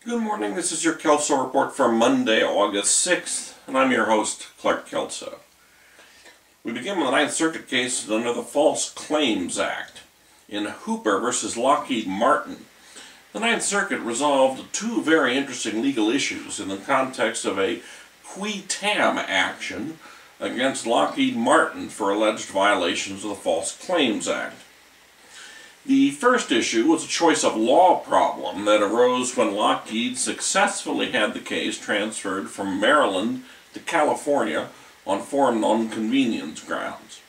Good morning, this is your Kelso Report for Monday, August 6th, and I'm your host, Clark Kelso. We begin with the Ninth Circuit case under the False Claims Act. In Hooper v. Lockheed Martin, the Ninth Circuit resolved two very interesting legal issues in the context of a qui tam action against Lockheed Martin for alleged violations of the False Claims Act. The first issue was a choice of law problem that arose when Lockheed successfully had the case transferred from Maryland to California on foreign nonconvenience grounds.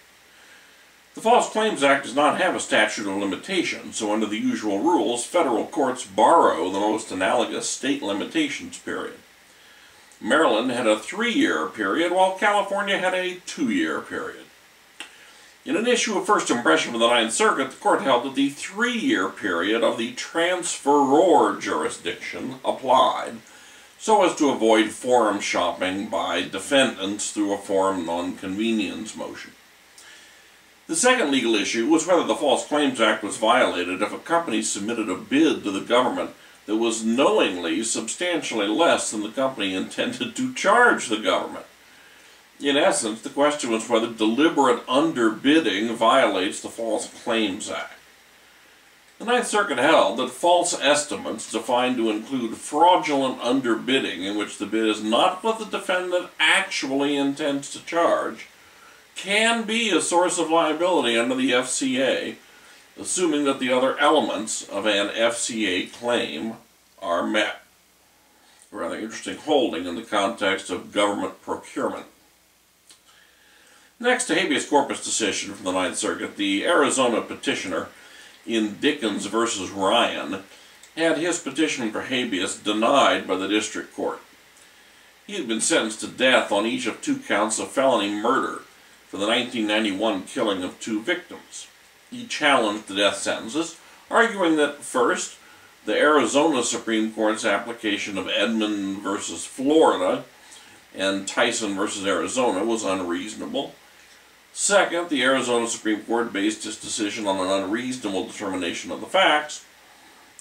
The False Claims Act does not have a statute of limitations, so under the usual rules, federal courts borrow the most analogous state limitations period. Maryland had a 3-year period, while California had a 2-year period. In an issue of first impression for the Ninth Circuit, the court held that the 3-year period of the transferor jurisdiction applied, so as to avoid forum shopping by defendants through a forum nonconvenience motion. The second legal issue was whether the False Claims Act was violated if a company submitted a bid to the government that was knowingly substantially less than the company intended to charge the government. In essence, the question was whether deliberate underbidding violates the False Claims Act. The Ninth Circuit held that false estimates, defined to include fraudulent underbidding in which the bid is not what the defendant actually intends to charge, can be a source of liability under the FCA, assuming that the other elements of an FCA claim are met. A rather interesting holding in the context of government procurement. Next, a habeas corpus decision from the Ninth Circuit. The Arizona petitioner in Dickens v. Ryan had his petition for habeas denied by the district court. He had been sentenced to death on each of 2 counts of felony murder for the 1991 killing of 2 victims. He challenged the death sentences, arguing that, first, the Arizona Supreme Court's application of Edmund v. Florida and Tyson v. Arizona was unreasonable. Second, the Arizona Supreme Court based its decision on an unreasonable determination of the facts.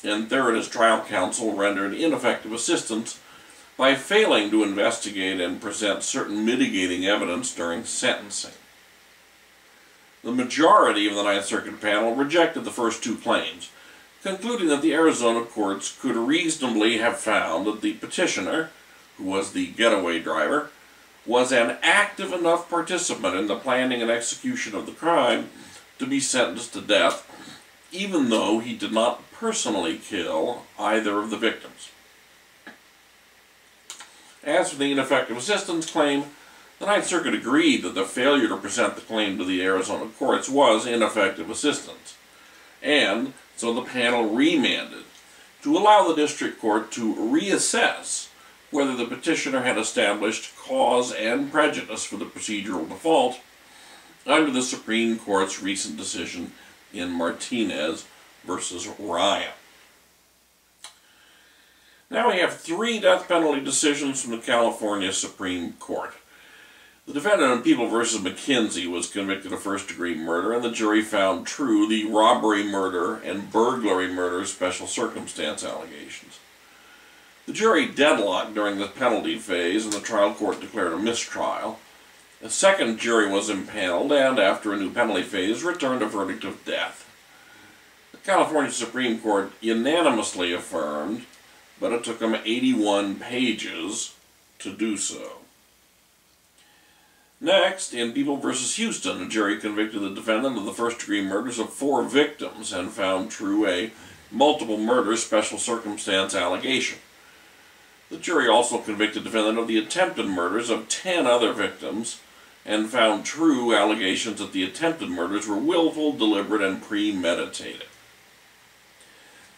And third, his trial counsel rendered ineffective assistance by failing to investigate and present certain mitigating evidence during sentencing. The majority of the Ninth Circuit panel rejected the first 2 claims, concluding that the Arizona courts could reasonably have found that the petitioner, who was the getaway driver, was an active enough participant in the planning and execution of the crime to be sentenced to death, even though he did not personally kill either of the victims. As for the ineffective assistance claim, the Ninth Circuit agreed that the failure to present the claim to the Arizona courts was ineffective assistance, and so the panel remanded to allow the district court to reassess whether the petitioner had established cause and prejudice for the procedural default under the Supreme Court's recent decision in Martinez v. Ryan. Now we have 3 death penalty decisions from the California Supreme Court. The defendant in People v. McKenzie was convicted of first-degree murder, and the jury found true the robbery, murder, and burglary murder special circumstance allegations. The jury deadlocked during the penalty phase, and the trial court declared a mistrial. A second jury was impaneled, and after a new penalty phase, returned a verdict of death. The California Supreme Court unanimously affirmed, but it took them 81 pages to do so. Next, in People v. Houston, a jury convicted the defendant of the first-degree murders of 4 victims and found true a multiple murder special circumstance allegation. The jury also convicted the defendant of the attempted murders of 10 other victims and found true allegations that the attempted murders were willful, deliberate, and premeditated.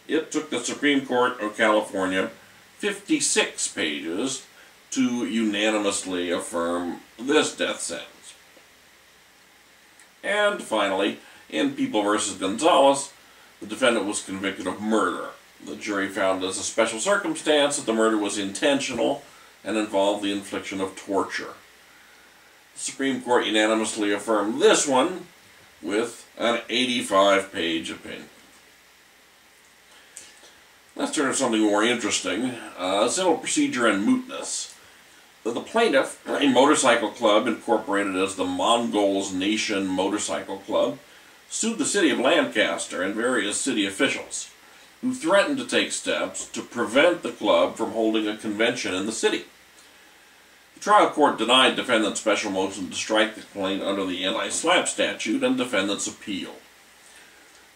It took the Supreme Court of California 56 pages to unanimously affirm this death sentence. And finally, in People v. Gonzalez, the defendant was convicted of murder. The jury found as a special circumstance that the murder was intentional and involved the infliction of torture. The Supreme Court unanimously affirmed this one with an 85-page opinion. Let's turn to something more interesting, civil procedure and mootness. The plaintiff, a motorcycle club incorporated as the Mongols Nation Motorcycle Club, sued the city of Lancaster and various city officials, who threatened to take steps to prevent the club from holding a convention in the city. The trial court denied defendant's special motion to strike the complaint under the anti-SLAPP statute, and defendants appealed.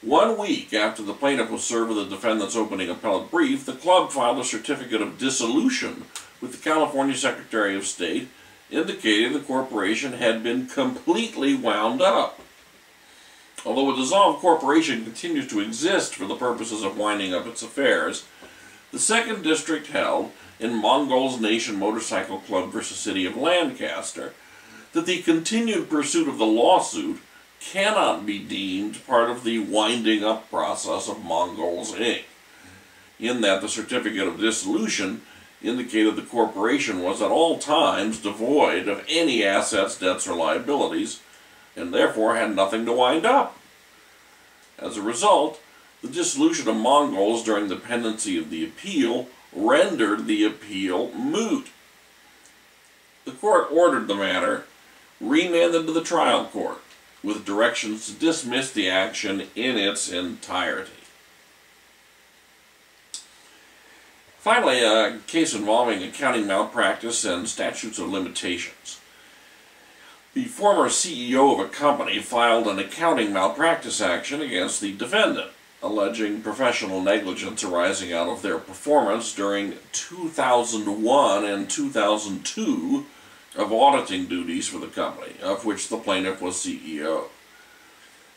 1 week after the plaintiff was served with the defendant's opening appellate brief, the club filed a certificate of dissolution with the California Secretary of State, indicating the corporation had been completely wound up. Although a dissolved corporation continues to exist for the purposes of winding up its affairs, the 2nd District held in Mongols Nation Motorcycle Club v. City of Lancaster that the continued pursuit of the lawsuit cannot be deemed part of the winding up process of Mongols, Inc., in that the certificate of dissolution indicated the corporation was at all times devoid of any assets, debts, or liabilities, and therefore had nothing to wind up. As a result, the dissolution of Mongols during the pendency of the appeal rendered the appeal moot. The court ordered the matter remanded to the trial court, with directions to dismiss the action in its entirety. Finally, a case involving accounting malpractice and statutes of limitations. The former CEO of a company filed an accounting malpractice action against the defendant, alleging professional negligence arising out of their performance during 2001 and 2002 of auditing duties for the company, of which the plaintiff was CEO.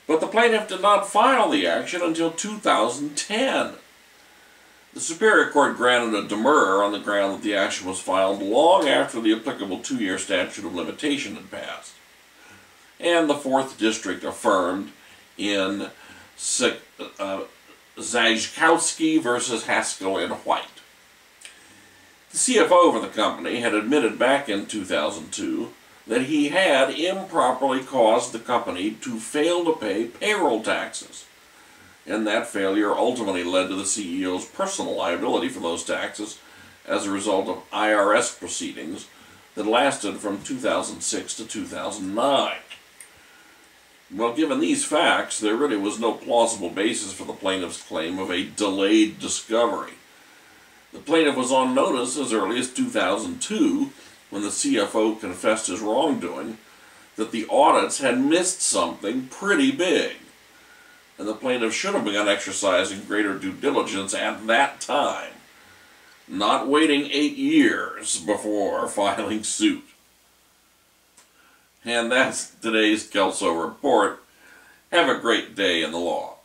But the plaintiff did not file the action until 2010. The Superior Court granted a demurrer on the ground that the action was filed long after the applicable 2-year statute of limitation had passed. And the 4th District affirmed in Zajkowski v. Haskell and White. The CFO for the company had admitted back in 2002 that he had improperly caused the company to fail to pay payroll taxes, and that failure ultimately led to the CEO's personal liability for those taxes as a result of IRS proceedings that lasted from 2006 to 2009. Well, given these facts, there really was no plausible basis for the plaintiff's claim of a delayed discovery. The plaintiff was on notice as early as 2002, when the CFO confessed his wrongdoing, that the audits had missed something pretty big, and the plaintiff should have begun exercising greater due diligence at that time, not waiting 8 years before filing suit. And that's today's Kelso Report. Have a great day in the law.